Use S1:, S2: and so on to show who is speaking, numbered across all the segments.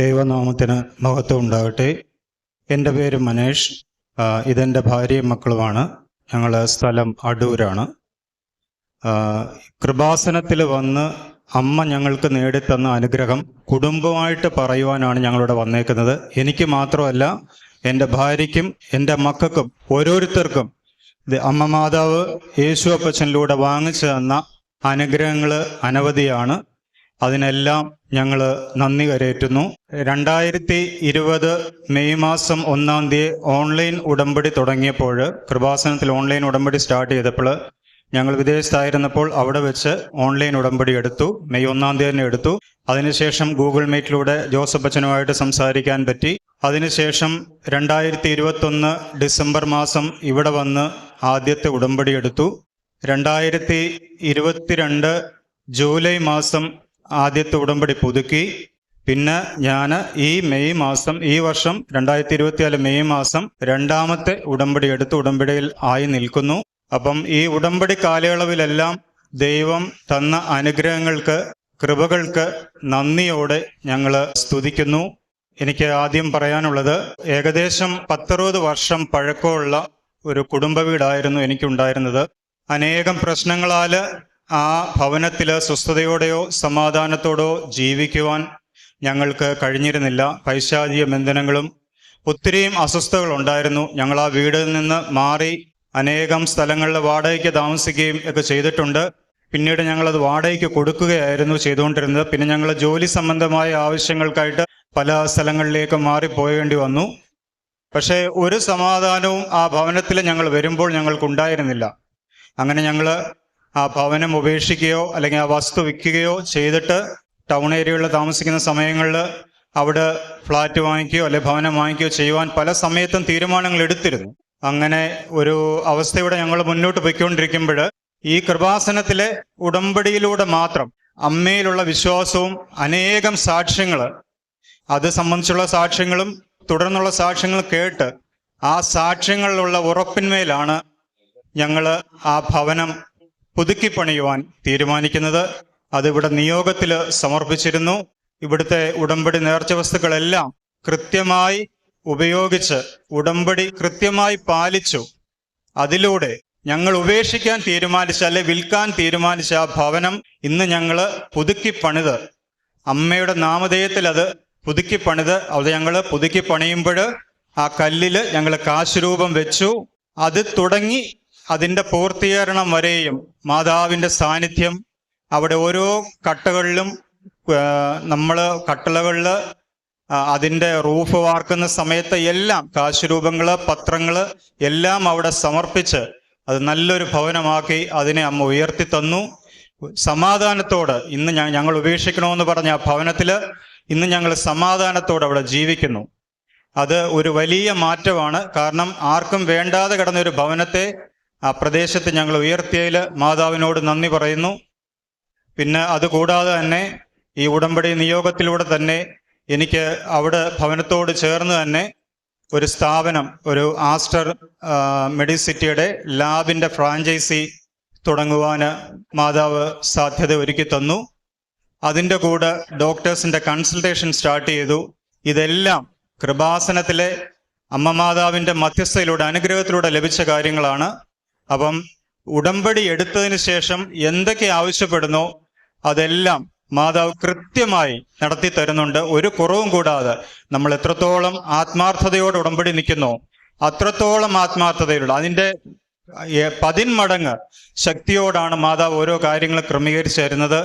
S1: ദൈവനാമത്തിന് മഹത്വം ഉണ്ടാകട്ടെ. എൻ്റെ പേര് മനേഷ്. ഇതെൻ്റെ ഭാര്യയും മക്കളുമാണ്. ഞങ്ങൾ സ്ഥലം അടൂരാണ്. കൃപാസനത്തിൽ വന്ന് അമ്മ ഞങ്ങൾക്ക് നേടിത്തന്ന അനുഗ്രഹം കുടുംബമായിട്ട് പറയുവാനാണ് ഞങ്ങളിവിടെ വന്നേക്കുന്നത്. എനിക്ക് മാത്രമല്ല, എൻ്റെ ഭാര്യയ്ക്കും എൻ്റെ മക്കൾക്കും ഓരോരുത്തർക്കും അമ്മ മാതാവ് യേശു അപ്പച്ചനിലൂടെ വാങ്ങിച്ചു തന്ന അനുഗ്രഹങ്ങൾ അനവധിയാണ്. അതിനെല്ലാം ഞങ്ങൾ നന്ദി കരേറ്റുന്നു. 2020 മെയ് മാസം 1-ാം തീയതി ഓൺലൈൻ ഉടമ്പടി തുടങ്ങിയപ്പോൾ, കൃപാസനത്തിൽ ഓൺലൈൻ ഉടമ്പടി സ്റ്റാർട്ട് ചെയ്തപ്പോൾ, ഞങ്ങൾ വിദേശത്തായിരുന്നപ്പോൾ അവിടെ വെച്ച് ഓൺലൈൻ ഉടമ്പടി എടുത്തു. മെയ് 1-ാം തീയതി തന്നെ എടുത്തു. അതിനുശേഷം ഗൂഗിൾ മീറ്റിലൂടെ ജോസഫ് അച്ഛനുമായിട്ട് സംസാരിക്കാൻ പറ്റി. അതിനുശേഷം 2021 ഡിസംബർ മാസം ഇവിടെ വന്ന് ആദ്യത്തെ ഉടമ്പടി എടുത്തു. 2022 ജൂലൈ മാസം ആദ്യത്തെ ഉടമ്പടി പുതുക്കി. പിന്നെ ഞാൻ ഈ വർഷം 2024 മെയ് മാസം രണ്ടാമത്തെ ഉടമ്പടി എടുത്ത് ഉടമ്പടിയിൽ ആയി നിൽക്കുന്നു. അപ്പം ഈ ഉടമ്പടി കാലയളവിലെല്ലാം ദൈവം തന്ന അനുഗ്രഹങ്ങൾക്ക്, കൃപകൾക്ക് നന്ദിയോടെ ഞങ്ങൾ സ്തുതിക്കുന്നു. എനിക്ക് ആദ്യം പറയാനുള്ളത്, ഏകദേശം 10-60 വർഷം പഴക്കമുള്ള ഒരു കുടുംബ വീടായിരുന്നു എനിക്കുണ്ടായിരുന്നത്. അനേകം പ്രശ്നങ്ങളാൽ ആ ഭവനത്തിൽ സ്വസ്ഥതയോടെയോ സമാധാനത്തോടോ ജീവിക്കുവാൻ ഞങ്ങൾക്ക് കഴിഞ്ഞിരുന്നില്ല. പൈശാചിക ബന്ധനങ്ങളും ഒത്തിരിയും അസ്വസ്ഥതകളുണ്ടായിരുന്നു. ഞങ്ങൾ ആ വീടിൽ നിന്ന് മാറി അനേകം സ്ഥലങ്ങളിൽ വാടകയ്ക്ക് താമസിക്കുകയും ഒക്കെ ചെയ്തിട്ടുണ്ട്. പിന്നീട് ഞങ്ങളത് വാടകയ്ക്ക് കൊടുക്കുകയായിരുന്നു ചെയ്തുകൊണ്ടിരുന്നത്. പിന്നെ ഞങ്ങൾ ജോലി സംബന്ധമായ ആവശ്യങ്ങൾക്കായിട്ട് പല സ്ഥലങ്ങളിലേക്ക് മാറിപ്പോയേണ്ടി വന്നു. പക്ഷേ ഒരു സമാധാനവും ആ ഭവനത്തിൽ ഞങ്ങൾ വരുമ്പോൾ ഞങ്ങൾക്കുണ്ടായിരുന്നില്ല. അങ്ങനെ ഞങ്ങൾ ആ ഭവനം ഉപേക്ഷിക്കുകയോ അല്ലെങ്കിൽ ആ വസ്തു വിൽക്കുകയോ ചെയ്തിട്ട് ടൗൺ ഏരിയകളിൽ താമസിക്കുന്ന സമയങ്ങളിൽ അവിടെ ഫ്ലാറ്റ് വാങ്ങിക്കുകയോ അല്ലെങ്കിൽ ഭവനം വാങ്ങിക്കുകയോ ചെയ്യുവാൻ പല സമയത്തും തീരുമാനങ്ങൾ എടുത്തിരുന്നു. അങ്ങനെ ഒരു അവസ്ഥയുടെ ഞങ്ങൾ മുന്നോട്ട് പോയിക്കൊണ്ടിരിക്കുമ്പോൾ ഈ കൃപാസനത്തിലെ ഉടമ്പടിയിലൂടെ മാത്രം അമ്മയിലുള്ള വിശ്വാസവും അനേകം സാക്ഷ്യങ്ങൾ, അത് സംബന്ധിച്ചുള്ള സാക്ഷ്യങ്ങളും തുടർന്നുള്ള സാക്ഷ്യങ്ങൾ കേട്ട് ആ സാക്ഷ്യങ്ങളിലുള്ള ഉറപ്പിന്മേലാണ് ഞങ്ങൾ ആ ഭവനം പുതുക്കി പണിയുവാൻ തീരുമാനിക്കുന്നത്. അതിവിടെ നിയോഗത്തിൽ സമർപ്പിച്ചിരുന്നു. ഇവിടുത്തെ ഉടമ്പടി നേർച്ച വസ്തുക്കളെല്ലാം കൃത്യമായി ഉപയോഗിച്ച് ഉടമ്പടി കൃത്യമായി പാലിച്ചു. അതിലൂടെ ഞങ്ങൾ ഉപേക്ഷിക്കാൻ തീരുമാനിച്ച, അല്ലെ വിൽക്കാൻ തീരുമാനിച്ച ആ ഭവനം ഇന്ന് ഞങ്ങൾ പുതുക്കി പണിത്, അമ്മയുടെ നാമധേയത്തിൽ അത് പുതുക്കി പണിത്, അത് ഞങ്ങൾ പുതുക്കി പണിയുമ്പോൾ ആ കല്ലിൽ ഞങ്ങൾ കാശുരൂപം വെച്ചു. അത് തുടങ്ങി അതിൻ്റെ പൂർത്തീകരണം വരെയും മാതാവിൻ്റെ സാന്നിധ്യം അവിടെ ഓരോ കട്ടകളിലും, നമ്മൾ കട്ടളകളിൽ അതിൻ്റെ റൂഫ് വാർക്കുന്ന സമയത്ത് എല്ലാം കാശുരൂപങ്ങൾ, പത്രങ്ങൾ എല്ലാം അവിടെ സമർപ്പിച്ച് അത് നല്ലൊരു ഭവനമാക്കി അതിനെ അമ്മ ഉയർത്തി തന്നു. സമാധാനത്തോട് ഇന്ന് ഞങ്ങൾ ഉപേക്ഷിക്കണമെന്ന് പറഞ്ഞ ആ ഭവനത്തിൽ ഇന്ന് ഞങ്ങൾ സമാധാനത്തോടെ അവിടെ ജീവിക്കുന്നു. അത് ഒരു വലിയ മാറ്റമാണ്. കാരണം ആർക്കും വേണ്ടാതെ കിടന്നൊരു ഭവനത്തെ ആ പ്രദേശത്ത് ഞങ്ങൾ ഉയർത്തിയതിൽ മാതാവിനോട് നന്ദി പറയുന്നു. പിന്നെ അതുകൂടാതെ തന്നെ ഈ ഉടമ്പടി നിയോഗത്തിലൂടെ തന്നെ എനിക്ക് അവിടെ ഭവനത്തോട് ചേർന്ന് തന്നെ ഒരു സ്ഥാപനം, ഒരു ആസ്റ്റർ മെഡിസിറ്റിയുടെ ലാബിൻ്റെ ഫ്രാഞ്ചൈസി തുടങ്ങുവാൻ മാതാവ് സാധ്യത ഒരുക്കി തന്നു. അതിൻ്റെ കൂടെ ഡോക്ടേഴ്സിൻ്റെ കൺസൾട്ടേഷൻ സ്റ്റാർട്ട് ചെയ്തു. ഇതെല്ലാം കൃപാസനത്തിലെ അമ്മ മാതാവിൻ്റെ മധ്യസ്ഥയിലൂടെ, അനുഗ്രഹത്തിലൂടെ ലഭിച്ച കാര്യങ്ങളാണ്. അപ്പം ഉടമ്പടി എടുത്തതിന് ശേഷം എന്തൊക്കെ ആവശ്യപ്പെടുന്നോ അതെല്ലാം മാതാവ് കൃത്യമായി നടത്തി തരുന്നുണ്ട്. ഒരു കുറവും കൂടാതെ നമ്മൾ എത്രത്തോളം ആത്മാർത്ഥതയോടെ ഉടമ്പടി നിൽക്കുന്നോ അത്രത്തോളം ആത്മാർത്ഥതയിലുള്ള അതിൻ്റെ 10 മടങ്ങ് ശക്തിയോടാണ് മാതാവ് ഓരോ കാര്യങ്ങൾ ക്രമീകരിച്ച് തരുന്നത്.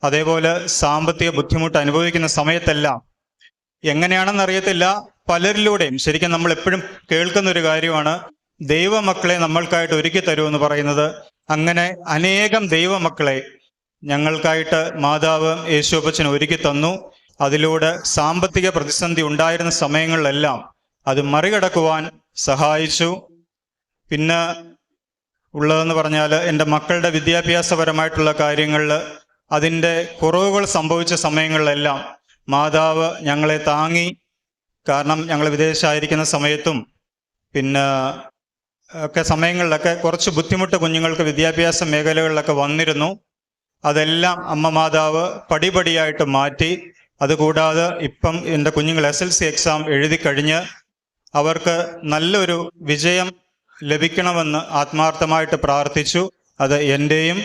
S1: അതേപോലെ സാമ്പത്തിക ബുദ്ധിമുട്ട് അനുഭവിക്കുന്ന സമയത്തെല്ലാം എങ്ങനെയാണെന്നറിയത്തില്ല, പലരിലൂടെയും ശരിക്കും നമ്മൾ എപ്പോഴും കേൾക്കുന്ന ഒരു കാര്യമാണ്, ദൈവമക്കളെ നമ്മൾക്കായിട്ട് ഒരുക്കി തരുമെന്ന് പറയുന്നത്. അങ്ങനെ അനേകം ദൈവമക്കളെ ഞങ്ങൾക്കായിട്ട് മാതാവ് യേശു അപ്പച്ചൻ ഒരുക്കി തന്നു. അതിലൂടെ സാമ്പത്തിക പ്രതിസന്ധി ഉണ്ടായിരുന്ന സമയങ്ങളിലെല്ലാം അത് മറികടക്കുവാൻ സഹായിച്ചു. പിന്നെ ഉള്ളതെന്ന് പറഞ്ഞാൽ എൻ്റെ മക്കളുടെ വിദ്യാഭ്യാസപരമായിട്ടുള്ള കാര്യങ്ങളിൽ അതിൻ്റെ കുറവുകൾ സംഭവിച്ച സമയങ്ങളിലെല്ലാം മാതാവ് ഞങ്ങളെ താങ്ങി. കാരണം ഞങ്ങൾ വിദേശമായിരിക്കുന്ന സമയത്തും പിന്നെ ഒക്കെ സമയങ്ങളിലൊക്കെ കുറച്ച് ബുദ്ധിമുട്ട് കുഞ്ഞുങ്ങൾക്ക് വിദ്യാഭ്യാസ മേഖലകളിലൊക്കെ വന്നിരുന്നു. അതെല്ലാം അമ്മ മാതാവ് പടിപടിയായിട്ട് മാറ്റി അതുകൂടാതെ ഇപ്പം എൻ്റെ കുഞ്ഞുങ്ങൾ SLC എക്സാം എഴുതി കഴിഞ്ഞ് അവർക്ക് നല്ലൊരു വിജയം ലഭിക്കണമെന്ന് ആത്മാർത്ഥമായിട്ട് പ്രാർത്ഥിച്ചു. അത് എൻ്റെയും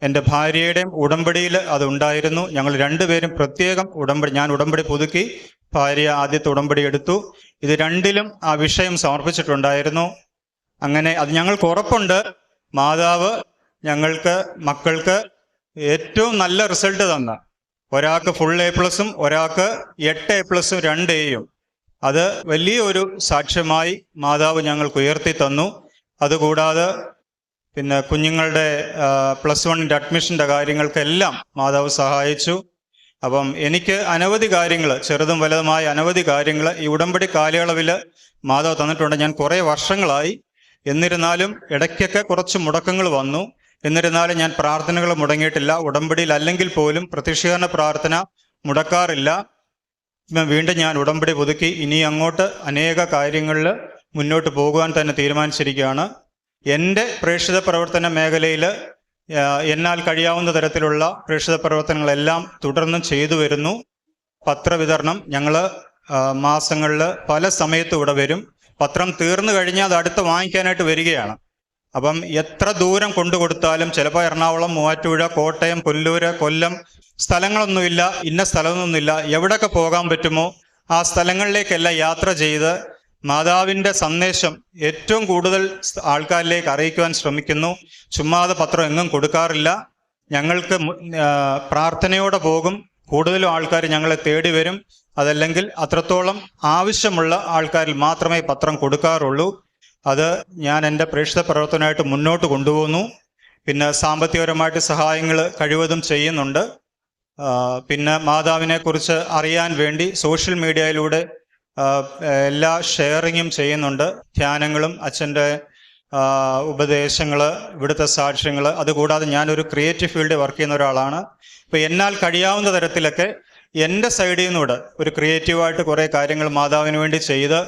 S1: എൻ്റെ ഭാര്യയുടെയും ഉടമ്പടിയിൽ അതുണ്ടായിരുന്നു. ഞങ്ങൾ രണ്ടുപേരും പ്രത്യേകം ഞാൻ ഉടമ്പടി പുതുക്കി, ഭാര്യ ആദ്യത്തെ ഉടമ്പടി എടുത്തു. ഇത് രണ്ടിലും ആ വിഷയം സമർപ്പിച്ചിട്ടുണ്ടായിരുന്നു. അങ്ങനെ അത് ഞങ്ങൾക്ക് ഉറപ്പുണ്ട്, മാതാവ് മക്കൾക്ക് ഏറ്റവും നല്ല റിസൾട്ട് തന്ന, ഒരാൾക്ക് ഫുൾ A+ഉം ഒരാൾക്ക് 8 A+ഉം 2 Aയും, അത് വലിയൊരു സാക്ഷ്യമായി മാതാവ് ഞങ്ങൾക്ക് ഉയർത്തി തന്നു. അതുകൂടാതെ പിന്നെ കുഞ്ഞുങ്ങളുടെ +1 അഡ്മിഷൻ്റെ കാര്യങ്ങൾക്കെല്ലാം മാതാവ് സഹായിച്ചു. അപ്പം എനിക്ക് അനവധി കാര്യങ്ങൾ, ചെറുതും വലുതുമായ അനവധി കാര്യങ്ങൾ ഈ ഉടമ്പടി കാലയളവിൽ മാതാവ് തന്നിട്ടുണ്ട്. ഞാൻ കുറേ വർഷങ്ങളായി, എന്നിരുന്നാലും ഇടയ്ക്കൊക്കെ കുറച്ച് മുടക്കങ്ങൾ വന്നു. എന്നിരുന്നാലും ഞാൻ പ്രാർത്ഥനകൾ മുടങ്ങിയിട്ടില്ല. ഉടമ്പടിയിൽ അല്ലെങ്കിൽ പോലും പ്രത്യക്ഷീകരണ പ്രാർത്ഥന മുടക്കാറില്ല. വീണ്ടും ഞാൻ ഉടമ്പടി പുതുക്കി ഇനി അങ്ങോട്ട് അനേക കാര്യങ്ങളിൽ മുന്നോട്ട് പോകുവാൻ തന്നെ തീരുമാനിച്ചിരിക്കുകയാണ്. എൻ്റെ പ്രേക്ഷിത പ്രവർത്തന മേഖലയിൽ എന്നാൽ കഴിയാവുന്ന തരത്തിലുള്ള പ്രേക്ഷിത പ്രവർത്തനങ്ങളെല്ലാം തുടർന്നും ചെയ്തു വരുന്നു. പത്രവിതരണം ഞങ്ങൾ മാസങ്ങളിൽ പല സമയത്തും ഇവിടെ വരും. പത്രം തീർന്നു കഴിഞ്ഞാൽ അത് അടുത്ത് വാങ്ങിക്കാനായിട്ട് വരികയാണ്. അപ്പം എത്ര ദൂരം കൊണ്ടു കൊടുത്താലും, ചിലപ്പോൾ എറണാകുളം, മൂവാറ്റുപുഴ, കോട്ടയം, കൊല്ലൂര്, കൊല്ലം സ്ഥലങ്ങളൊന്നുമില്ല, ഇന്ന സ്ഥലമൊന്നുമില്ല, എവിടെയൊക്കെ പോകാൻ പറ്റുമോ ആ സ്ഥലങ്ങളിലേക്കെല്ലാം യാത്ര ചെയ്ത് മാതാവിൻ്റെ സന്ദേശം ഏറ്റവും കൂടുതൽ ആൾക്കാരിലേക്ക് അറിയിക്കുവാൻ ശ്രമിക്കുന്നു. ചുമ്മാതെ പത്രം എങ്ങും കൊടുക്കാറില്ല. ഞങ്ങൾക്ക് പ്രാർത്ഥനയോടെ പോകും. കൂടുതലും ആൾക്കാർ ഞങ്ങളെ തേടി വരും. അതല്ലെങ്കിൽ അത്രത്തോളം ആവശ്യമുള്ള ആൾക്കാരിൽ മാത്രമേ പത്രം കൊടുക്കാറുള്ളൂ. അത് ഞാൻ എൻ്റെ പ്രേക്ഷിത പ്രവർത്തനമായിട്ട് മുന്നോട്ട് കൊണ്ടുപോകുന്നു. പിന്നെ സാമ്പത്തികപരമായിട്ട് സഹായങ്ങൾ കഴിവതും ചെയ്യുന്നുണ്ട്. പിന്നെ മാതാവിനെക്കുറിച്ച് അറിയാൻ വേണ്ടി സോഷ്യൽ മീഡിയയിലൂടെ എല്ലാ ഷെയറിങ്ങും ചെയ്യുന്നുണ്ട്. ധ്യാനങ്ങളും അച്ഛൻ്റെ ഉപദേശങ്ങൾ, ഇവിടുത്തെ സാക്ഷ്യങ്ങൾ. അതുകൂടാതെ ഞാനൊരു ക്രിയേറ്റീവ് ഫീൽഡിൽ വർക്ക് ചെയ്യുന്ന ഒരാളാണ്. ഇപ്പോൾ എന്നാൽ കഴിയാവുന്ന തരത്തിലൊക്കെ എൻ്റെ സൈഡിൽ നിന്നൂടെ ഒരു ക്രിയേറ്റീവായിട്ട് കുറേ കാര്യങ്ങൾ മാതാവിന് വേണ്ടി ചെയ്ത്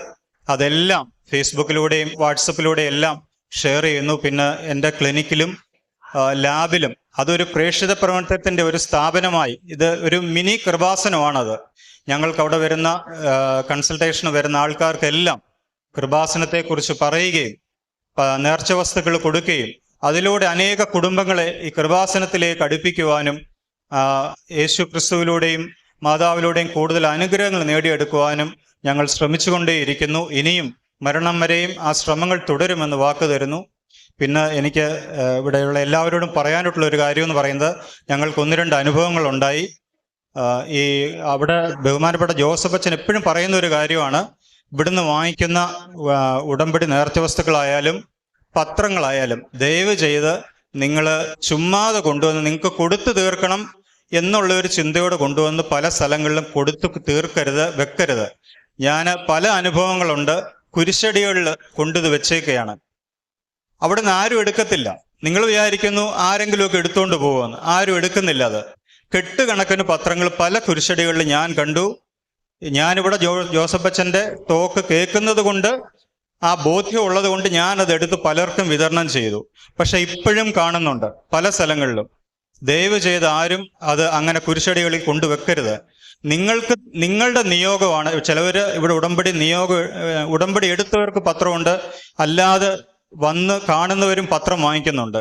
S1: അതെല്ലാം ഫേസ്ബുക്കിലൂടെയും വാട്സപ്പിലൂടെയും എല്ലാം ഷെയർ ചെയ്യുന്നു. പിന്നെ എൻ്റെ ക്ലിനിക്കിലും ലാബിലും അതൊരു പ്രേക്ഷിത പ്രവർത്തനത്തിൻ്റെ ഒരു സ്ഥാപനമായി, ഇത് ഒരു മിനി കൃപാസനമാണത്. ഞങ്ങൾക്ക് അവിടെ വരുന്ന കൺസൾട്ടേഷന് വരുന്ന ആൾക്കാർക്കെല്ലാം കൃപാസനത്തെക്കുറിച്ച് പറയുകയും നേർച്ച വസ്തുക്കൾ കൊടുക്കുകയും അതിലൂടെ അനേക കുടുംബങ്ങളെ ഈ കൃപാസനത്തിലേക്ക് അടുപ്പിക്കുവാനും യേശു ക്രിസ്തുവിലൂടെയും മാതാവിലൂടെയും കൂടുതൽ അനുഗ്രഹങ്ങൾ നേടിയെടുക്കുവാനും ഞങ്ങൾ ശ്രമിച്ചുകൊണ്ടേയിരിക്കുന്നു. ഇനിയും മരണം വരെയും ആ ശ്രമങ്ങൾ തുടരുമെന്ന് വാക്ക് തരുന്നു. പിന്നെ എനിക്ക് ഇവിടെയുള്ള എല്ലാവരോടും പറയാനുള്ള ഒരു കാര്യം എന്ന് പറയുന്നത്, ഞങ്ങൾക്ക് 1-2 അനുഭവങ്ങളുണ്ടായി. ഈ അവിടെ ബഹുമാനപ്പെട്ട ജോസഫ് അച്ഛൻ എപ്പോഴും പറയുന്ന ഒരു കാര്യമാണ്, ഇവിടുന്ന് വാങ്ങിക്കുന്ന ഉടമ്പടി നേർച്ച വസ്തുക്കളായാലും പത്രങ്ങളായാലും ദയവ് ചെയ്ത് നിങ്ങൾ ചുമ്മാതെ കൊണ്ടുവന്ന് നിങ്ങൾക്ക് കൊടുത്തു തീർക്കണം എന്നുള്ള ഒരു ചിന്തയോടെ കൊണ്ടുവന്ന് പല സ്ഥലങ്ങളിലും കൊടുത്തു തീർക്കരുത്, വെക്കരുത്. ഞാൻ പല അനുഭവങ്ങളുണ്ട്. കുരിശടികളിൽ കൊണ്ടുവന്ന് വെച്ചേക്കുകയാണ്. അവിടെ നിന്ന് ആരും എടുക്കത്തില്ല. നിങ്ങൾ വിചാരിക്കുന്നു ആരെങ്കിലുമൊക്കെ എടുത്തുകൊണ്ട് പോകുമെന്ന്. ആരും എടുക്കുന്നില്ല. അത് കെട്ടുകണക്കിന് പത്രങ്ങൾ പല കുരിശടികളിൽ ഞാൻ കണ്ടു. ഞാനിവിടെ ജോസഫ് അച്ഛൻ്റെ ടോക്ക് കേൾക്കുന്നത് കൊണ്ട്, ആ ബോധ്യം ഉള്ളത് കൊണ്ട് ഞാനത് എടുത്ത് പലർക്കും വിതരണം ചെയ്തു. പക്ഷെ ഇപ്പോഴും കാണുന്നുണ്ട് പല സ്ഥലങ്ങളിലും. ദയവ് ചെയ്ത് ആരും അത് അങ്ങനെ കുരിശടികളിൽ കൊണ്ടുവെക്കരുത്. നിങ്ങളുടെ നിയോഗമാണ്. ചിലവർ ഇവിടെ ഉടമ്പടി എടുത്തവർക്ക് പത്രമുണ്ട്, അല്ലാതെ വന്ന് കാണുന്നവരും പത്രം വാങ്ങിക്കുന്നുണ്ട്.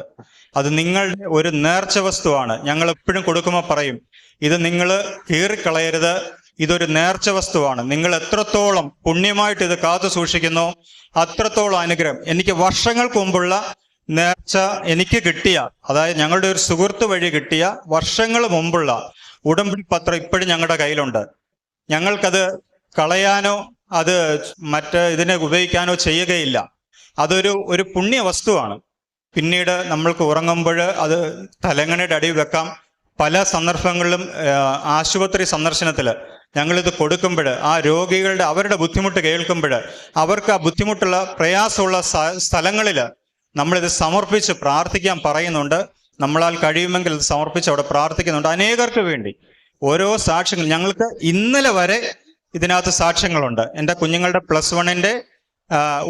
S1: അത് നിങ്ങളുടെ ഒരു നേർച്ച വസ്തുവാണ്. ഞങ്ങൾ എപ്പോഴും കൊടുക്കുമ്പോൾ പറയും, ഇത് നിങ്ങൾ കീറിക്കളയരുത്, ഇതൊരു നേർച്ച വസ്തുവാണ്. നിങ്ങൾ എത്രത്തോളം പുണ്യമായിട്ട് ഇത് കാത്തു സൂക്ഷിക്കുന്നോ അത്രത്തോളം അനുഗ്രഹം. എനിക്ക് വർഷങ്ങൾക്ക് മുമ്പുള്ള നേർച്ച എനിക്ക് കിട്ടിയ, അതായത് ഞങ്ങളുടെ ഒരു സുഹൃത്ത് വഴി കിട്ടിയ വർഷങ്ങൾ മുമ്പുള്ള ഉടമ്പടി പത്രം ഇപ്പോഴും ഞങ്ങളുടെ കയ്യിലുണ്ട്. ഞങ്ങൾക്കത് കളയാനോ അത് ഇതിനെ ഉപയോഗിക്കാനോ ചെയ്യുകയില്ല. അതൊരു പുണ്യ വസ്തുവാണ്. പിന്നീട് നമ്മൾക്ക് ഉറങ്ങുമ്പോൾ അത് തലങ്ങണയുടെ അടിയിൽ വെക്കാം. പല സന്ദർഭങ്ങളിലും ആശുപത്രി സന്ദർശനത്തിൽ ഞങ്ങളിത് കൊടുക്കുമ്പോൾ ആ രോഗികളുടെ അവരുടെ ബുദ്ധിമുട്ട് കേൾക്കുമ്പോൾ അവർക്ക് ആ ബുദ്ധിമുട്ടുള്ള പ്രയാസമുള്ള സ്ഥലങ്ങളിൽ നമ്മളിത് സമർപ്പിച്ച് പ്രാർത്ഥിക്കാൻ പറയുന്നുണ്ട്. നമ്മളാൽ കഴിയുമെങ്കിൽ ഇത് സമർപ്പിച്ച് അവിടെ പ്രാർത്ഥിക്കുന്നുണ്ട്. അനേകർക്ക് വേണ്ടി ഓരോ സാക്ഷ്യങ്ങൾ ഞങ്ങൾക്ക് ഇന്നലെ വരെ ഇതിനകത്ത് സാക്ഷ്യങ്ങളുണ്ട്. എൻ്റെ കുഞ്ഞുങ്ങളുടെ +1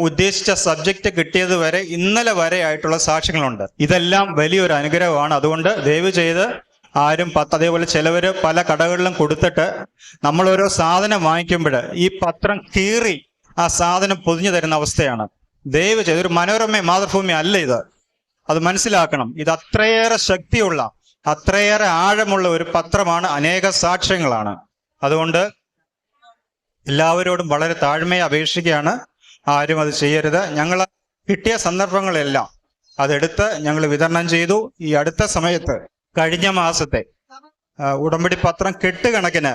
S1: ഉദ്ദേശിച്ച സബ്ജക്റ്റ് കിട്ടിയത് വരെ ഇന്നലെ വരെ ആയിട്ടുള്ള സാക്ഷ്യങ്ങളുണ്ട്. ഇതെല്ലാം വലിയൊരു അനുഗ്രഹമാണ്. അതുകൊണ്ട് ദയവ് ചെയ്ത് ആരും അതേപോലെ ചിലവർ പല കടകളിലും കൊടുത്തിട്ട് നമ്മൾ ഓരോ സാധനം വാങ്ങിക്കുമ്പോൾ ഈ പത്രം കീറി ആ സാധനം പൊതിഞ്ഞു തരുന്ന അവസ്ഥയാണ്. ദയവ് ചെയ്ത് ഒരു മനോരമ മാതൃഭൂമി അല്ല ഇത്, അത് മനസ്സിലാക്കണം. ഇത് അത്രയേറെ ശക്തിയുള്ള, അത്രയേറെ ആഴമുള്ള ഒരു പത്രമാണ്, അനേക സാക്ഷ്യങ്ങളാണ്. അതുകൊണ്ട് എല്ലാവരോടും വളരെ താഴ്മയെ അപേക്ഷിക്കുകയാണ്, ആരും അത് ചെയ്യരുത്. ഞങ്ങൾ കിട്ടിയ സന്ദർഭങ്ങളെല്ലാം അതെടുത്ത് ഞങ്ങൾ വിതരണം ചെയ്തു. ഈ അടുത്ത സമയത്ത് കഴിഞ്ഞ മാസത്തെ ഉടമ്പടി പത്രം കെട്ടുകണക്കിന്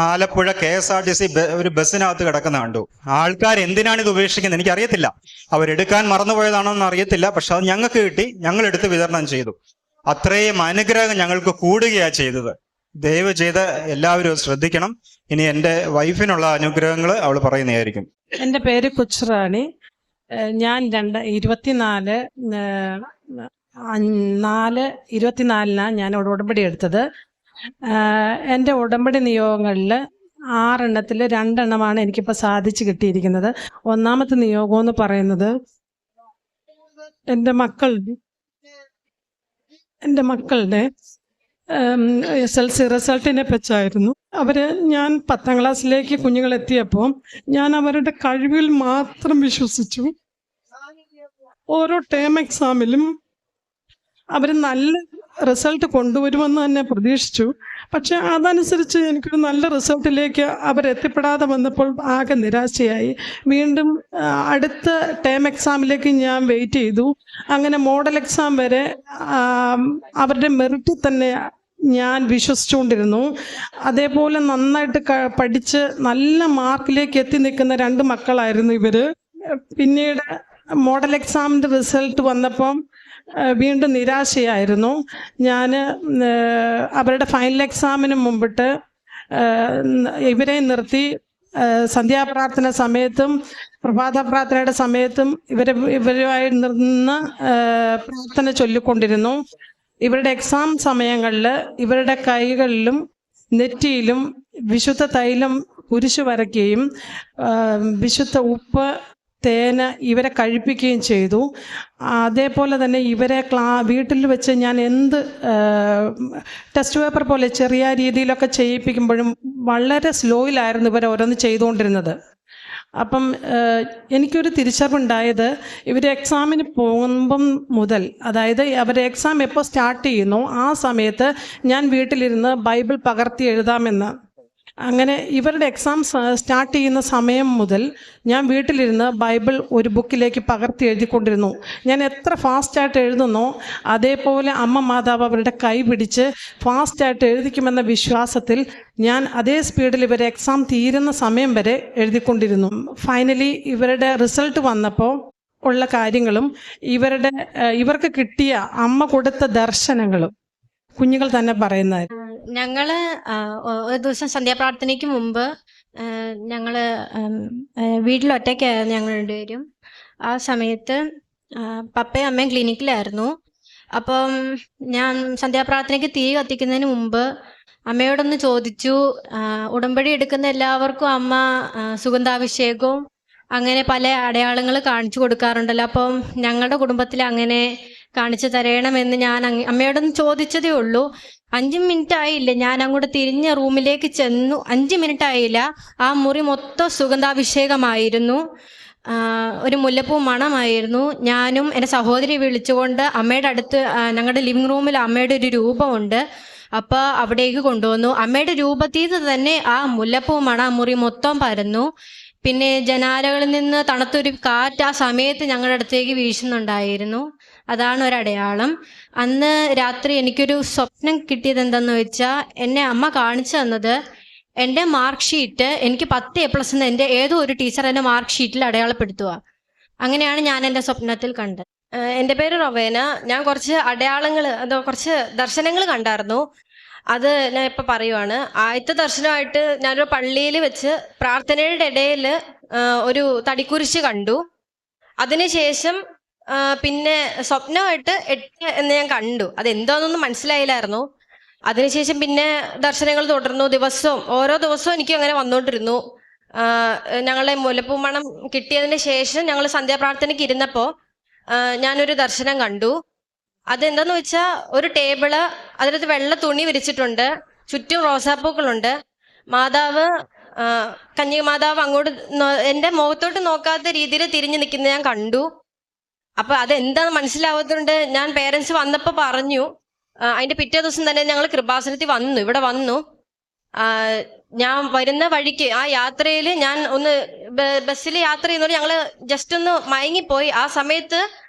S1: ആലപ്പുഴ KSRTC ഒരു ബസ്സിനകത്ത് കിടക്കുന്ന കണ്ടു. ആൾക്കാർ എന്തിനാണ് ഇത് ഉപേക്ഷിക്കുന്നത് എനിക്കറിയത്തില്ല, അവരെടുക്കാൻ മറന്നുപോയതാണോ എന്ന് അറിയത്തില്ല. പക്ഷെ അത് ഞങ്ങൾക്ക് കിട്ടി, ഞങ്ങൾ എടുത്ത് വിതരണം ചെയ്തു. അത്രയും അനുഗ്രഹം ഞങ്ങൾക്ക് കൂടുകയാണ് ചെയ്തത്. ദയവ് ചെയ്ത് എല്ലാവരും ശ്രദ്ധിക്കണം. ഇനി എൻ്റെ വൈഫിനുള്ള അനുഗ്രഹങ്ങൾ അവൾ പറയുന്നതായിരിക്കും.
S2: എൻ്റെ പേര് കൊച്ചുറാണി. ഞാൻ 24/4/24 ഞാൻ ഉടമ്പടി എടുത്തത്. എൻ്റെ ഉടമ്പടി നിയോഗങ്ങളിൽ 6 എണ്ണത്തിൽ 2 എണ്ണമാണ് എനിക്കിപ്പോൾ സാധിച്ചു കിട്ടിയിരിക്കുന്നത്. ഒന്നാമത്തെ നിയോഗം എന്ന് പറയുന്നത് എൻ്റെ മക്കളുടെ SLC റിസൾട്ടിനെ പറ്റായിരുന്നു. ഞാൻ 10ാം ക്ലാസ്സിലേക്ക് കുഞ്ഞുങ്ങളെത്തിയപ്പോൾ ഞാൻ അവരുടെ കഴിവിൽ മാത്രം വിശ്വസിച്ചു. ഓരോ ടേം എക്സാമിലും അവർ നല്ല റിസൾട്ട് കൊണ്ടുവരുമെന്ന് തന്നെ പ്രതീക്ഷിച്ചു. പക്ഷെ അതനുസരിച്ച് എനിക്കൊരു നല്ല റിസൾട്ടിലേക്ക് അവരെത്തിപ്പെടാതെ വന്നപ്പോൾ ആകെ നിരാശയായി. വീണ്ടും അടുത്ത ടേം എക്സാമിലേക്ക് ഞാൻ വെയിറ്റ് ചെയ്തു. അങ്ങനെ മോഡൽ എക്സാം വരെ അവരുടെ മെറിറ്റിൽ തന്നെ ഞാൻ വിശ്വസിച്ചുകൊണ്ടിരുന്നു. അതേപോലെ നന്നായിട്ട് പഠിച്ച് നല്ല മാർക്കിലേക്ക് എത്തി നിൽക്കുന്ന 2 മക്കളായിരുന്നു ഇവർ. പിന്നീട് മോഡൽ എക്സാമിൻ്റെ റിസൾട്ട് വന്നപ്പം വീണ്ടും നിരാശയായിരുന്നു. ഞാൻ അവരുടെ ഫൈനൽ എക്സാമിന് മുമ്പിട്ട് ഇവരെ നിർത്തി സന്ധ്യാപ്രാർത്ഥന സമയത്തും പ്രഭാത പ്രാർത്ഥനയുടെ സമയത്തും ഇവരുമായി നിന്ന് പ്രാർത്ഥന ചൊല്ലിക്കൊണ്ടിരുന്നു. ഇവരുടെ എക്സാം സമയങ്ങളിൽ ഇവരുടെ കൈകളിലും നെറ്റിയിലും വിശുദ്ധ തൈലം കുരിശു വരയ്ക്കുകയും വിശുദ്ധ ഉപ്പ് തേന് ഇവരെ കഴിപ്പിക്കുകയും ചെയ്തു. അതേപോലെ തന്നെ ഇവരെ വീട്ടിൽ വെച്ച് ഞാൻ എന്ത് ടെസ്റ്റ് പേപ്പർ പോലെ ചെറിയ രീതിയിലൊക്കെ ചെയ്യിപ്പിക്കുമ്പോഴും വളരെ സ്ലോയിലായിരുന്നു ഇവരെ ഓരോന്ന് ചെയ്തുകൊണ്ടിരുന്നത്. അപ്പം എനിക്കൊരു തിരിച്ചറിവുണ്ടായത്, ഇവർ എക്സാമിന് പോകുമ്പം മുതൽ, അതായത് അവരുടെ എക്സാം എപ്പോൾ സ്റ്റാർട്ട് ചെയ്യുന്നു ആ സമയത്ത് ഞാൻ വീട്ടിലിരുന്ന് ബൈബിൾ പകർത്തി എഴുതാമെന്ന്. അങ്ങനെ ഇവരുടെ എക്സാം സ്റ്റാർട്ട് ചെയ്യുന്ന സമയം മുതൽ ഞാൻ വീട്ടിലിരുന്ന് ബൈബിൾ ഒരു ബുക്കിലേക്ക് പകർത്തി എഴുതിക്കൊണ്ടിരുന്നു. ഞാൻ എത്ര ഫാസ്റ്റായിട്ട് എഴുതുന്നോ അതേപോലെ അമ്മ മാതാവ് അവരുടെ കൈ പിടിച്ച് ഫാസ്റ്റായിട്ട് എഴുതിക്കുമെന്ന വിശ്വാസത്തിൽ ഞാൻ അതേ സ്പീഡിൽ ഇവരെ എക്സാം തീരുന്ന സമയം വരെ എഴുതിക്കൊണ്ടിരുന്നു. ഫൈനലി ഇവരുടെ റിസൾട്ട് വന്നപ്പോൾ ഉള്ള കാര്യങ്ങളും ഇവർക്ക് കിട്ടിയ അമ്മ കൊടുത്ത ദർശനങ്ങളും കുഞ്ഞുങ്ങൾ തന്നെ പറയുന്നതായിരുന്നു.
S3: ഞങ്ങള് ഒരു ദിവസം സന്ധ്യാപ്രാർത്ഥനയ്ക്ക് മുമ്പ് ഞങ്ങള് വീട്ടിലൊറ്റയ്ക്കായിരുന്നു ഞങ്ങൾ രണ്ടുപേരും. ആ സമയത്ത് പപ്പയും അമ്മയും ക്ലിനിക്കിലായിരുന്നു. അപ്പം ഞാൻ സന്ധ്യാപ്രാർത്ഥനയ്ക്ക് തീ കത്തിക്കുന്നതിന് മുമ്പ് അമ്മയോടൊന്ന് ചോദിച്ചു, ഉടമ്പടി എടുക്കുന്ന എല്ലാവർക്കും അമ്മ സുഗന്ധാഭിഷേകവും അങ്ങനെ പല അടയാളങ്ങൾ കാണിച്ചു കൊടുക്കാറുണ്ടല്ലോ, അപ്പം ഞങ്ങളുടെ കുടുംബത്തിൽ അങ്ങനെ കാണിച്ചു തരണമെന്ന് ഞാൻ അമ്മയോടൊന്ന് ചോദിച്ചതേ ഉള്ളൂ. 5 മിനിറ്റ് ആയില്ല, ഞാൻ അങ്ങോട്ട് തിരിഞ്ഞ റൂമിലേക്ക് ചെന്നു. 5 മിനിറ്റ് ആയില്ല, ആ മുറി മൊത്തം സുഗന്ധാഭിഷേകമായിരുന്നു. ഒരു മുല്ലപ്പൂ മണമായിരുന്നു. ഞാനും എൻ്റെ സഹോദരി വിളിച്ചുകൊണ്ട് അമ്മയുടെ അടുത്ത്, ഞങ്ങളുടെ ലിവിങ് റൂമിൽ അമ്മയുടെ ഒരു രൂപമുണ്ട്, അപ്പോൾ അവിടേക്ക് കൊണ്ടുവന്നു. അമ്മയുടെ രൂപത്തിൽ തന്നെ ആ മുല്ലപ്പൂ മണം ആ മുറി മൊത്തം പരന്നു. പിന്നെ ജനാലകളിൽ നിന്ന് തണുത്തൊരു കാറ്റ് ആ സമയത്ത് ഞങ്ങളുടെ അടുത്തേക്ക് വീശുന്നുണ്ടായിരുന്നു. അതാണ് ഒരടയാളം. അന്ന് രാത്രി എനിക്കൊരു സ്വപ്നം കിട്ടിയത് എന്തെന്ന് വെച്ചാൽ, എന്നെ അമ്മ കാണിച്ചു തന്നത് എൻ്റെ മാർക്ക് ഷീറ്റ്, എനിക്ക് 10A+ എന്ന് എൻ്റെ ഏതോ ഒരു ടീച്ചർ എൻ്റെ മാർക്ക് ഷീറ്റിൽ അടയാളപ്പെടുത്തുക. അങ്ങനെയാണ് ഞാൻ എൻ്റെ സ്വപ്നത്തിൽ കണ്ടത്. എൻ്റെ പേര് റൊവേന. ഞാൻ കുറച്ച് ദർശനങ്ങൾ കണ്ടായിരുന്നു. അത് ഞാൻ ഇപ്പം പറയുവാണ്. ആദ്യത്തെ ദർശനമായിട്ട് ഞാനൊരു പള്ളിയിൽ വെച്ച് പ്രാർത്ഥനയുടെ ഇടയിൽ ഒരു തടിക്കുരിശ് കണ്ടു. അതിനുശേഷം പിന്നെ സ്വപ്നമായിട്ട് 8 എന്ന് ഞാൻ കണ്ടു. അതെന്താണെന്നൊന്നും മനസ്സിലായില്ലായിരുന്നു. അതിനുശേഷം പിന്നെ ദർശനങ്ങൾ തുടർന്നു. ഓരോ ദിവസവും എനിക്ക് അങ്ങനെ വന്നുകൊണ്ടിരുന്നു. ഞങ്ങളെ മുല്ലപ്പൂ മണം കിട്ടിയതിന് ശേഷം ഞങ്ങൾ സന്ധ്യാപ്രാർത്ഥനയ്ക്ക് ഇരുന്നപ്പോൾ ഞാനൊരു ദർശനം കണ്ടു.
S4: അതെന്താന്ന് വെച്ചാൽ ഒരു ടേബിള്, അതിനകത്ത് വെള്ള തുണി വിരിച്ചിട്ടുണ്ട്, ചുറ്റും റോസാപ്പൂക്കളുണ്ട്. മാതാവ് കന്യകമാതാവ് അങ്ങോട്ട് എൻ്റെ മുഖത്തോട്ട് നോക്കാത്ത രീതിയിൽ തിരിഞ്ഞു നിൽക്കുന്നത് ഞാൻ കണ്ടു. അപ്പൊ അതെന്താന്ന് മനസ്സിലാവാത്തതുകൊണ്ട് ഞാൻ പേരൻസ് വന്നപ്പോൾ പറഞ്ഞു. അതിന്റെ പിറ്റേ ദിവസം തന്നെ ഞങ്ങൾ കൃപാസനത്തിൽ വന്നു, ഇവിടെ വന്നു. ഞാൻ വരുന്ന വഴിക്ക് ആ യാത്രയിൽ ഞാൻ ഒന്ന് ബസ്സിൽ യാത്ര ചെയ്യുന്നോട് ഞങ്ങള് ജസ്റ്റ് ഒന്ന് മയങ്ങിപ്പോയി. ആ സമയത്ത്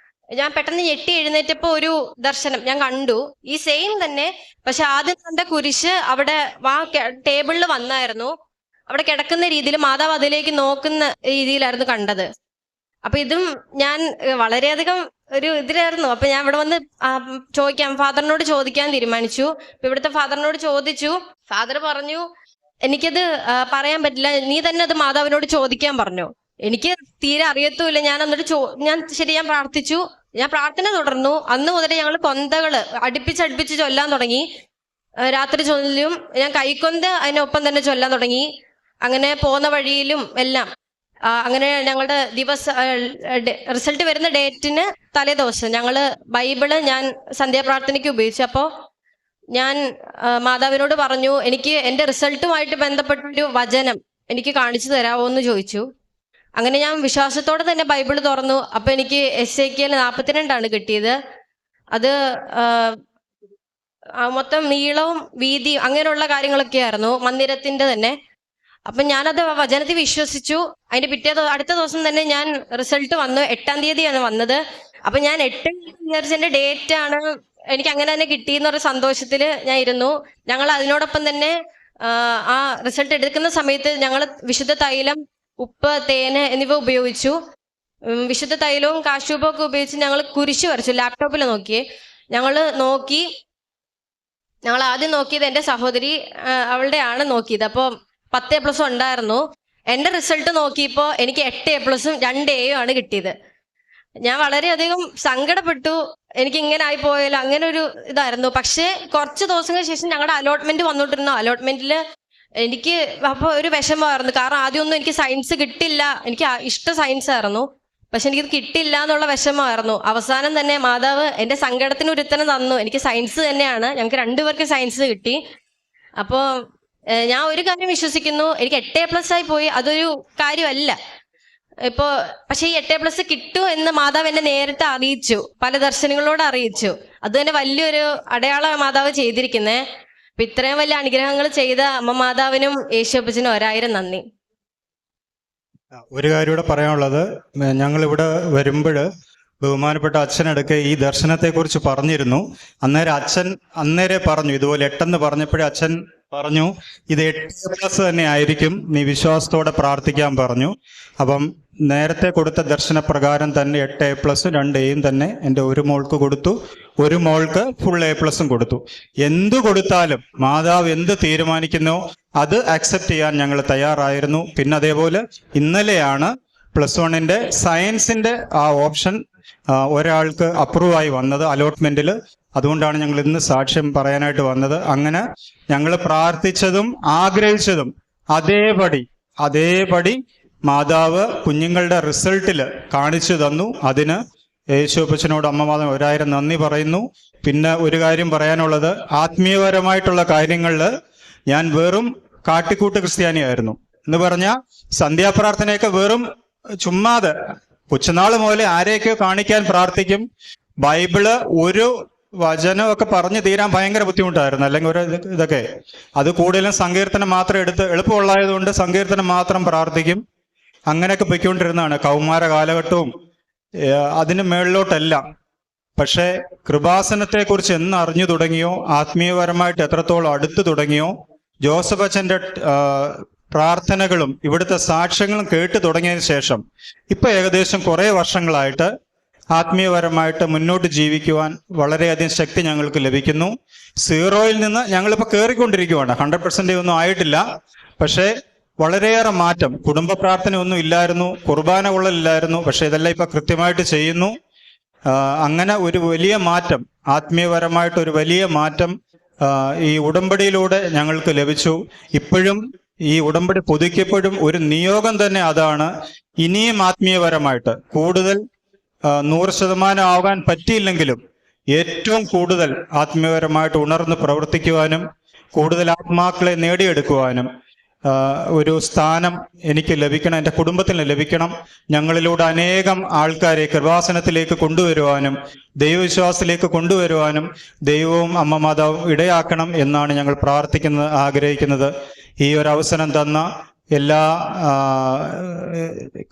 S4: ഞാൻ പെട്ടെന്ന് ഞെട്ടി എഴുന്നേറ്റപ്പോ ഒരു ദർശനം ഞാൻ കണ്ടു, ഈ സെയിം തന്നെ. പക്ഷെ ആദ്യം കണ്ട കുരിശ് അവിടെ ടേബിളിൽ വന്നായിരുന്നു, അവിടെ കിടക്കുന്ന രീതിയിൽ മാതാവ് അതിലേക്ക് നോക്കുന്ന രീതിയിലായിരുന്നു കണ്ടത്. അപ്പൊ ഇതും ഞാൻ വളരെയധികം ഒരു ഇതിലായിരുന്നു. അപ്പൊ ഞാൻ ഇവിടെ വന്ന് ഫാദറിനോട് ചോദിക്കാൻ തീരുമാനിച്ചു. ഇവിടുത്തെ ഫാദറിനോട് ചോദിച്ചു. ഫാദർ പറഞ്ഞു, എനിക്കത് പറയാൻ പറ്റില്ല, നീ തന്നെ അത് മാതാവിനോട് ചോദിക്കാൻ പറഞ്ഞു. എനിക്ക് തീരെ അറിയത്തുമില്ല. ഞാൻ എന്നിട്ട് ഞാൻ പ്രാർത്ഥിച്ചു. ഞാൻ പ്രാർത്ഥന തുടർന്നു. അന്ന് മുതലേ ഞങ്ങൾ കൊന്തകള് അടുപ്പിച്ച് ചൊല്ലാൻ തുടങ്ങി. രാത്രി ചൊല്ലും, ഞാൻ കൈക്കൊന്ത് അതിനൊപ്പം തന്നെ ചൊല്ലാൻ തുടങ്ങി. അങ്ങനെ പോകുന്ന വഴിയിലും എല്ലാം അങ്ങനെ ഞങ്ങളുടെ റിസൾട്ട് വരുന്ന ഡേറ്റിന് തലേദിവസം ഞങ്ങള് ബൈബിള് ഞാൻ സന്ധ്യാപ്രാർത്ഥനയ്ക്ക് ഉപയോഗിച്ചു. അപ്പോൾ ഞാൻ മാതാവിനോട് പറഞ്ഞു, എനിക്ക് എൻ്റെ റിസൾട്ടുമായിട്ട് ബന്ധപ്പെട്ടൊരു വചനം എനിക്ക് കാണിച്ചു തരാമോ എന്ന് ചോദിച്ചു. അങ്ങനെ ഞാൻ വിശ്വാസത്തോടെ തന്നെ ബൈബിൾ തുറന്നു. അപ്പൊ എനിക്ക് എസ്ഐക്കിയൽ 42 കിട്ടിയത്. അത് മൊത്തം നീളവും വീതിയും അങ്ങനെയുള്ള കാര്യങ്ങളൊക്കെ ആയിരുന്നു, മന്ദിരത്തിന്റെ തന്നെ. അപ്പൊ ഞാനത് വചനത്തിൽ വിശ്വസിച്ചു. അതിന്റെ അടുത്ത ദിവസം തന്നെ ഞാൻ റിസൾട്ട് വന്നു. 8-ാം തീയതിയാണ് വന്നത്. അപ്പൊ ഞാൻ 8 ഇയേഴ്സിന്റെ ഡേറ്റ് ആണ് എനിക്ക് അങ്ങനെ തന്നെ കിട്ടിയെന്നൊരു സന്തോഷത്തിൽ ഞാൻ ഇരുന്നു. ഞങ്ങൾ അതിനോടൊപ്പം തന്നെ ആ റിസൾട്ട് എടുക്കുന്ന സമയത്ത് ഞങ്ങൾ വിശുദ്ധ തൈലം, ഉപ്പ്, തേന് എന്നിവ ഉപയോഗിച്ചു. വിശുദ്ധ തൈലവും കാശൂപവും ഒക്കെ ഉപയോഗിച്ച് ഞങ്ങൾ കുരിശ് വരച്ചു. ലാപ്ടോപ്പിൽ ഞങ്ങൾ ആദ്യം നോക്കിയത് എൻ്റെ സഹോദരി അവളുടെയാണ് നോക്കിയത്. അപ്പോൾ 10 A+ ഉണ്ടായിരുന്നു. എൻ്റെ റിസൾട്ട് നോക്കിയപ്പോൾ എനിക്ക് 8 A+ഉം 2 Aയും ആണ് കിട്ടിയത്. ഞാൻ വളരെയധികം സങ്കടപ്പെട്ടു. എനിക്ക് ഇങ്ങനെ ആയി പോയാലോ, അങ്ങനെ ഒരു ഇതായിരുന്നു. പക്ഷേ കുറച്ച് ദിവസങ്ങൾക്ക് ശേഷം ഞങ്ങളുടെ അലോട്ട്മെന്റ് വന്നോണ്ടിരുന്നു. അലോട്ട്മെന്റിൽ എനിക്ക് അപ്പോൾ ഒരു വിഷമമായിരുന്നു. കാരണം ആദ്യമൊന്നും എനിക്ക് സയൻസ് കിട്ടില്ല. എനിക്ക് ഇഷ്ട സയൻസ് ആയിരുന്നു, പക്ഷെ എനിക്കത് കിട്ടില്ല എന്നുള്ള വിഷമമായിരുന്നു. അവസാനം തന്നെ മാതാവ് എൻ്റെ സങ്കടത്തിന് ഒരു ഉത്തരം തന്നു. എനിക്ക് സയൻസ് തന്നെയാണ്. ഞങ്ങൾക്ക് 2 പേർക്ക് സയൻസ് കിട്ടി. അപ്പോൾ ഞാൻ ഒരു കാര്യം വിശ്വസിക്കുന്നു, എനിക്ക് 8 A+ ആയി പോയി അതൊരു കാര്യമല്ല. പക്ഷെ ഈ 8 A+ കിട്ടൂ എന്ന് മാതാവ് എന്നെ നേരത്തെ അറിയിച്ചു, പല ദർശനങ്ങളോട് അറിയിച്ചു. അത് തന്നെ വലിയൊരു അടയാള മാതാവ് ചെയ്തിരിക്കുന്നേ. അപ്പൊ ഇത്രയും വലിയ അനുഗ്രഹങ്ങൾ ചെയ്ത അമ്മ മാതാവിനും യേശുപ്പച്ചനും 1000 നന്ദി.
S1: ഒരു കാര്യം കൂടെ പറയാനുള്ളത്, ഞങ്ങളിവിടെ വരുമ്പോൾ ബഹുമാനപ്പെട്ട അച്ഛനടുക്കെ ഈ ദർശനത്തെക്കുറിച്ച് പറഞ്ഞിരുന്നു. അന്നേരം പറഞ്ഞു, ഇതുപോലെ 8 പറഞ്ഞപ്പോഴേ അച്ഛൻ പറഞ്ഞു, ഇത് 8 തന്നെ ആയിരിക്കും, നീ വിശ്വാസത്തോടെ പ്രാർത്ഥിക്കാൻ പറഞ്ഞു. അപ്പം നേരത്തെ കൊടുത്ത ദർശനപ്രകാരം തന്നെ 8 A+ഉം 2 Aയും തന്നെ എൻ്റെ ഒരു മോൾക്ക് കൊടുത്തു. ഒരു മോൾക്ക് ഫുൾ A+ഉം കൊടുത്തു. എന്തു കൊടുത്താലും മാതാവ് എന്ത് തീരുമാനിക്കുന്നോ അത് അക്സെപ്റ്റ് ചെയ്യാൻ ഞങ്ങൾ തയ്യാറായിരുന്നു. പിന്നെ അതേപോലെ ഇന്നലെയാണ് +1 സയൻസിന്റെ ആ ഓപ്ഷൻ ഒരാൾക്ക് അപ്രൂവ് ആയി വന്നത് അലോട്ട്മെന്റിൽ. അതുകൊണ്ടാണ് ഞങ്ങൾ ഇന്ന് സാക്ഷ്യം പറയാനായിട്ട് വന്നത്. അങ്ങനെ ഞങ്ങൾ പ്രാർത്ഥിച്ചതും ആഗ്രഹിച്ചതും അതേപടി മാതാവ് കുഞ്ഞുങ്ങളുടെ റിസൾട്ടിൽ കാണിച്ചു തന്നു. അതിന് യേശുപ്പച്ചനോട് അമ്മമാതാവ് 1000 നന്ദി പറയുന്നു. പിന്നെ ഒരു കാര്യം പറയാനുള്ളത്, ആത്മീയപരമായിട്ടുള്ള കാര്യങ്ങളിൽ ഞാൻ വെറും കാട്ടിക്കൂട്ട് ക്രിസ്ത്യാനിയായിരുന്നു. എന്ന് പറഞ്ഞാൽ സന്ധ്യാപ്രാർത്ഥനയൊക്കെ വെറും ചുമ്മാതെ കൊച്ചുനാൾ മുതലേ ആരെയൊക്കെയോ കാണിക്കാൻ പ്രാർത്ഥിക്കും. ബൈബിള് ഒരു വചനമൊക്കെ പറഞ്ഞു തീരാൻ ഭയങ്കര ബുദ്ധിമുട്ടായിരുന്നു. അല്ലെങ്കിൽ ഒരു ഇതൊക്കെ അത് കൂടുതലും സങ്കീർത്തനം മാത്രം എടുത്ത് എളുപ്പമുള്ളതുകൊണ്ട് സങ്കീർത്തനം മാത്രം പ്രാർത്ഥിക്കും. അങ്ങനെയൊക്കെ പൊയ്ക്കൊണ്ടിരുന്നതാണ് കൗമാര കാലഘട്ടവും അതിന് മേളിലോട്ടെല്ലാം. പക്ഷേ കൃപാസനത്തെക്കുറിച്ച് എന്ന് അറിഞ്ഞു തുടങ്ങിയോ, ആത്മീയപരമായിട്ട് എത്രത്തോളം അടുത്തു തുടങ്ങിയോ, ജോസഫ് അച്ഛൻ്റെ പ്രാർത്ഥനകളും ഇവിടുത്തെ സാക്ഷ്യങ്ങളും കേട്ടു തുടങ്ങിയതിന് ശേഷം ഇപ്പൊ ഏകദേശം കുറെ വർഷങ്ങളായിട്ട് ആത്മീയപരമായിട്ട് മുന്നോട്ട് ജീവിക്കുവാൻ വളരെയധികം ശക്തി ഞങ്ങൾക്ക് ലഭിക്കുന്നു. 0-ൽ നിന്ന് ഞങ്ങളിപ്പോൾ കയറിക്കൊണ്ടിരിക്കുവാണ്. 100% ഒന്നും ആയിട്ടില്ല, പക്ഷേ വളരെയേറെ മാറ്റം. കുടുംബ പ്രാർത്ഥന ഒന്നും ഇല്ലായിരുന്നു, കുർബാന കൊള്ളലില്ലായിരുന്നു, പക്ഷെ ഇതെല്ലാം ഇപ്പൊ കൃത്യമായിട്ട് ചെയ്യുന്നു. അങ്ങനെ ഒരു വലിയ മാറ്റം, ആത്മീയപരമായിട്ട് ഒരു വലിയ മാറ്റം ഈ ഉടമ്പടിയിലൂടെ ഞങ്ങൾക്ക് ലഭിച്ചു. ഇപ്പോഴും ഈ ഉടമ്പടി പുതുക്കിയപ്പോഴും ഒരു നിയോഗം തന്നെ അതാണ്, ഇനിയും ആത്മീയപരമായിട്ട് കൂടുതൽ 100% ആകാൻ പറ്റിയില്ലെങ്കിലും ഏറ്റവും കൂടുതൽ ആത്മീയപരമായിട്ട് ഉണർന്ന് പ്രവർത്തിക്കുവാനും കൂടുതൽ ആത്മാക്കളെ നേടിയെടുക്കുവാനും ഒരു സ്ഥാനം എനിക്ക് ലഭിക്കണം, എൻ്റെ കുടുംബത്തിന് ലഭിക്കണം. ഞങ്ങളിലൂടെ അനേകം ആൾക്കാരെ കൃപാസനത്തിലേക്ക് കൊണ്ടുവരുവാനും ദൈവവിശ്വാസത്തിലേക്ക് കൊണ്ടുവരുവാനും ദൈവവും അമ്മ മാതാവും ഇടയാക്കണം എന്നാണ് ഞങ്ങൾ പ്രാർത്ഥിക്കുന്നത്, ആഗ്രഹിക്കുന്നത്. ഈ ഒരു അവസരം തന്ന എല്ലാ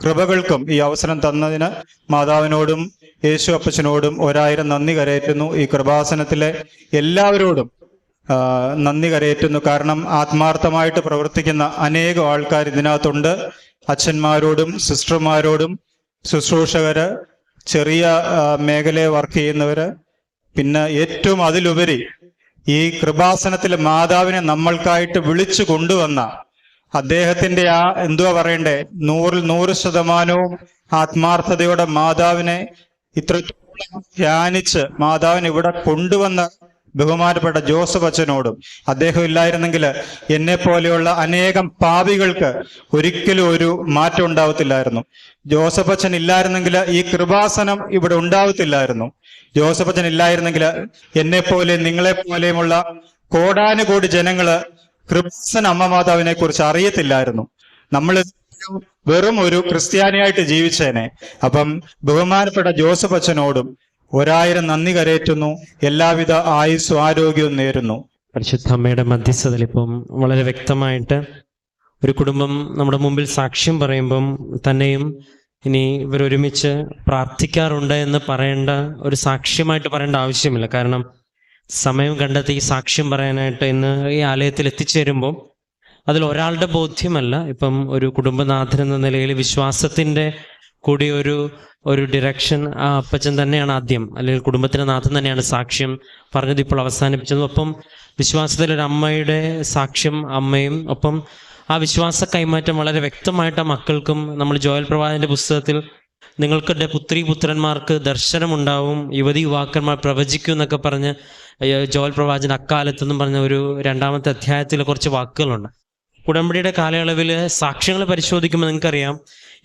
S1: കൃപകൾക്കും, ഈ അവസരം തന്നതിന് മാതാവിനോടും യേശു അപ്പച്ചനോടും 1000 നന്ദി കരയറ്റുന്നു. ഈ കൃപാസനത്തിലെ എല്ലാവരോടും നന്ദി കരയറ്റുന്നു. കാരണം ആത്മാർത്ഥമായിട്ട് പ്രവർത്തിക്കുന്ന അനേകം ആൾക്കാർ ഇതിനകത്തുണ്ട്. അച്ഛന്മാരോടും സിസ്റ്റർമാരോടും, ശുശ്രൂഷകര്, ചെറിയ മേഖലയെ വർക്ക് ചെയ്യുന്നവര്, പിന്നെ ഏറ്റവും അതിലുപരി ഈ കൃപാസനത്തിലെ മാതാവിനെ നമ്മൾക്കായിട്ട് വിളിച്ചു കൊണ്ടുവന്ന അദ്ദേഹത്തിന്റെ എന്തുവാ പറയണ്ടേ, 100% ആത്മാർത്ഥതയോടെ മാതാവിനെ ഇത്രത്തോളം ധ്യാനിച്ച് മാതാവിനെ ഇവിടെ കൊണ്ടുവന്ന ബഹുമാനപ്പെട്ട ജോസഫ് അച്ഛനോടും, അദ്ദേഹം ഇല്ലായിരുന്നെങ്കിൽ എന്നെ പോലെയുള്ള അനേകം പാപികൾക്ക് ഒരിക്കലും ഒരു മാറ്റം ഉണ്ടാവത്തില്ലായിരുന്നു. ജോസഫ് അച്ഛൻ ഇല്ലായിരുന്നെങ്കിൽ ഈ കൃപാസനം ഇവിടെ ഉണ്ടാവത്തില്ലായിരുന്നു. ജോസഫ് അച്ഛൻ ഇല്ലായിരുന്നെങ്കിൽ എന്നെ പോലെ നിങ്ങളെ പോലെയുമുള്ള കോടാനുകോടി ജനങ്ങള് കൃപാസന അമ്മ മാതാവിനെ കുറിച്ച് അറിയത്തില്ലായിരുന്നു. നമ്മൾ വെറും ഒരു ക്രിസ്ത്യാനിയായിട്ട് ജീവിച്ചേനെ. അപ്പം ബഹുമാനപ്പെട്ട ജോസഫ് അച്ഛനോടും 1000 നന്ദി കരയറ്റുന്നു. എല്ലാവിധ ആയുസ്സും ആരോഗ്യവും നേരുന്നു.
S5: പരിശുദ്ധ അമ്മയുടെ മധ്യസ്ഥതയിൽ ഇപ്പം വളരെ വ്യക്തമായിട്ട് ഒരു കുടുംബം നമ്മുടെ മുമ്പിൽ സാക്ഷ്യം പറയുമ്പം തന്നെയും ഇനി ഇവരൊരുമിച്ച് പ്രാർത്ഥിക്കാറുണ്ട് എന്ന് പറയേണ്ട ഒരു സാക്ഷ്യമായിട്ട് പറയേണ്ട ആവശ്യമില്ല. കാരണം സമയം കണ്ടെത്തി ഈ സാക്ഷ്യം പറയാനായിട്ട് ഇന്ന് ഈ ആലയത്തിൽ എത്തിച്ചേരുമ്പോൾ അതിൽ ഒരാളുടെ ബോധ്യമല്ല, ഇപ്പം ഒരു കുടുംബനാഥൻ എന്ന നിലയിൽ വിശ്വാസത്തിൻ്റെ കൂടി ഒരു ഡിറക്ഷൻ ആ അപ്പച്ചൻ തന്നെയാണ് ആദ്യം, അല്ലെങ്കിൽ കുടുംബത്തിൻ്റെ നാഥൻ തന്നെയാണ് സാക്ഷ്യം പറഞ്ഞത്, ഇപ്പോൾ അവസാനിപ്പിച്ചത്. ഒപ്പം വിശ്വാസത്തിലൊരു അമ്മയുടെ സാക്ഷ്യം അമ്മയും, ഒപ്പം ആ വിശ്വാസ കൈമാറ്റം വളരെ വ്യക്തമായിട്ട് ആ മക്കൾക്കും. നമ്മൾ ജോയൽ പ്രവാചകന്റെ പുസ്തകത്തിൽ നിങ്ങൾക്കെൻ്റെ പുത്രിപുത്രന്മാർക്ക് ദർശനമുണ്ടാവും, യുവതി യുവാക്കന്മാർ പ്രവചിക്കും എന്നൊക്കെ പറഞ്ഞ് ജോയൽ പ്രവാചകൻ അക്കാലത്തെന്നും പറഞ്ഞ ഒരു 2ാമത്തെ അധ്യായത്തിൽ കുറച്ച് വാക്കുകളുണ്ട്. ഉടമ്പടിയുടെ കാലയളവിൽ സാക്ഷ്യങ്ങൾ പരിശോധിക്കുമ്പോൾ നിങ്ങൾക്കറിയാം,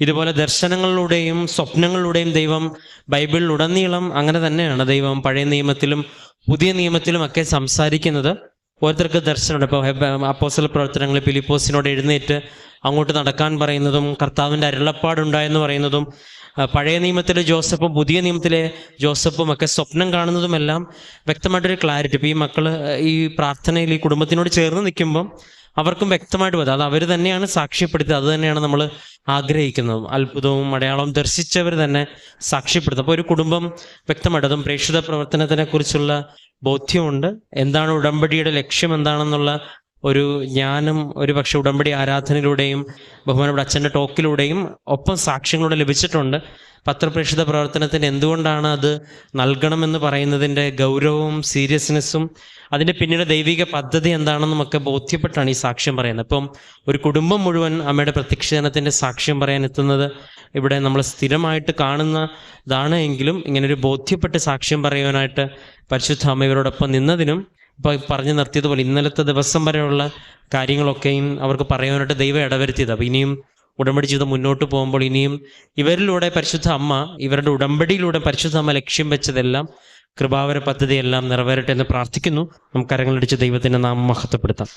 S5: ഇതുപോലെ ദർശനങ്ങളിലൂടെയും സ്വപ്നങ്ങളിലൂടെയും ദൈവം ബൈബിളിലുടനീളം അങ്ങനെ തന്നെയാണ് ദൈവം പഴയ നിയമത്തിലും പുതിയ നിയമത്തിലും ഒക്കെ സംസാരിക്കുന്നത്. ഓരോരുത്തർക്ക് ദർശനമുണ്ട്. ഇപ്പോൾ അപ്പോസ്തല പ്രവർത്തനങ്ങളിൽ ഫിലിപ്പോസിനോട് എഴുന്നേറ്റ് അങ്ങോട്ട് നടക്കാൻ പറയുന്നതും കർത്താവിൻ്റെ അരുളപ്പാടുണ്ടായെന്ന് പറയുന്നതും, പഴയ നിയമത്തിലെ ജോസഫും പുതിയ നിയമത്തിലെ ജോസഫും ഒക്കെ സ്വപ്നം കാണുന്നതുമെല്ലാം വ്യക്തമായിട്ടൊരു ക്ലാരിറ്റി. ഇപ്പോൾ ഈ മക്കൾ ഈ പ്രാർത്ഥനയിൽ ഈ കുടുംബത്തിനോട് ചേർന്ന് നിൽക്കുമ്പം അവർക്കും വ്യക്തമായിട്ട് വരും. അത് അവർ തന്നെയാണ് സാക്ഷ്യപ്പെടുത്തുക, അത് തന്നെയാണ് നമ്മൾ ആഗ്രഹിക്കുന്നതും. അത്ഭുതവും അടയാളവും ദർശിച്ചവർ തന്നെ സാക്ഷ്യപ്പെടുത്തും. അപ്പോൾ ഒരു കുടുംബം വ്യക്തമായിട്ട് അതും പ്രേക്ഷിത പ്രവർത്തനത്തിനെ കുറിച്ചുള്ള ബോധ്യമുണ്ട്. എന്താണ് ഉടമ്പടിയുടെ ലക്ഷ്യം എന്താണെന്നുള്ള ഒരു ജ്ഞാനം ഒരു പക്ഷെ ഉടമ്പടി ആരാധനയിലൂടെയും ബഹുമാനപ്പെട്ട അച്ഛൻ്റെ ടോക്കിലൂടെയും ഒപ്പം സാക്ഷ്യങ്ങളൂടെ ലഭിച്ചിട്ടുണ്ട്. പത്രപ്രേക്ഷിത പ്രവർത്തനത്തിന് എന്തുകൊണ്ടാണ് അത് നൽകണമെന്ന് പറയുന്നതിൻ്റെ ഗൗരവവും സീരിയസ്നെസ്സും അതിൻ്റെ പിന്നീട് ദൈവിക പദ്ധതി എന്താണെന്നുമൊക്കെ ബോധ്യപ്പെട്ടാണ് ഈ സാക്ഷ്യം പറയുന്നത്. ഇപ്പം ഒരു കുടുംബം മുഴുവൻ അമ്മയുടെ പ്രത്യക്ഷീകരണത്തിൻ്റെ സാക്ഷ്യം പറയാൻ എത്തുന്നത് ഇവിടെ നമ്മൾ സ്ഥിരമായിട്ട് കാണുന്നതാണ് എങ്കിലും ഇങ്ങനൊരു ബോധ്യപ്പെട്ട് സാക്ഷ്യം പറയുവാനായിട്ട് പരിശുദ്ധ അമ്മ ഇവരോടൊപ്പം നിന്നതിനും ഇപ്പോൾ പറഞ്ഞു നിർത്തിയതുപോലെ ഇന്നലത്തെ ദിവസം വരെയുള്ള കാര്യങ്ങളൊക്കെയും അവർക്ക് പറയാനായിട്ട് ദൈവം ഇടവരുത്തിയത്. അപ്പോൾ ഇനിയും ഉടമ്പടി ജീവിതം മുന്നോട്ട് പോകുമ്പോൾ ഇനിയും ഇവരിലൂടെ പരിശുദ്ധ അമ്മ, ഇവരുടെ ഉടമ്പടിയിലൂടെ പരിശുദ്ധ അമ്മ ലക്ഷ്യം വെച്ചതെല്ലാം കൃപാവര പദ്ധതിയെല്ലാം നിറവേറട്ടെ എന്ന് പ്രാർത്ഥിക്കുന്നു. നമുക്ക് കരങ്ങളടിച്ച് ദൈവത്തിൻ്റെ നാമം മഹത്വപ്പെടുത്താം.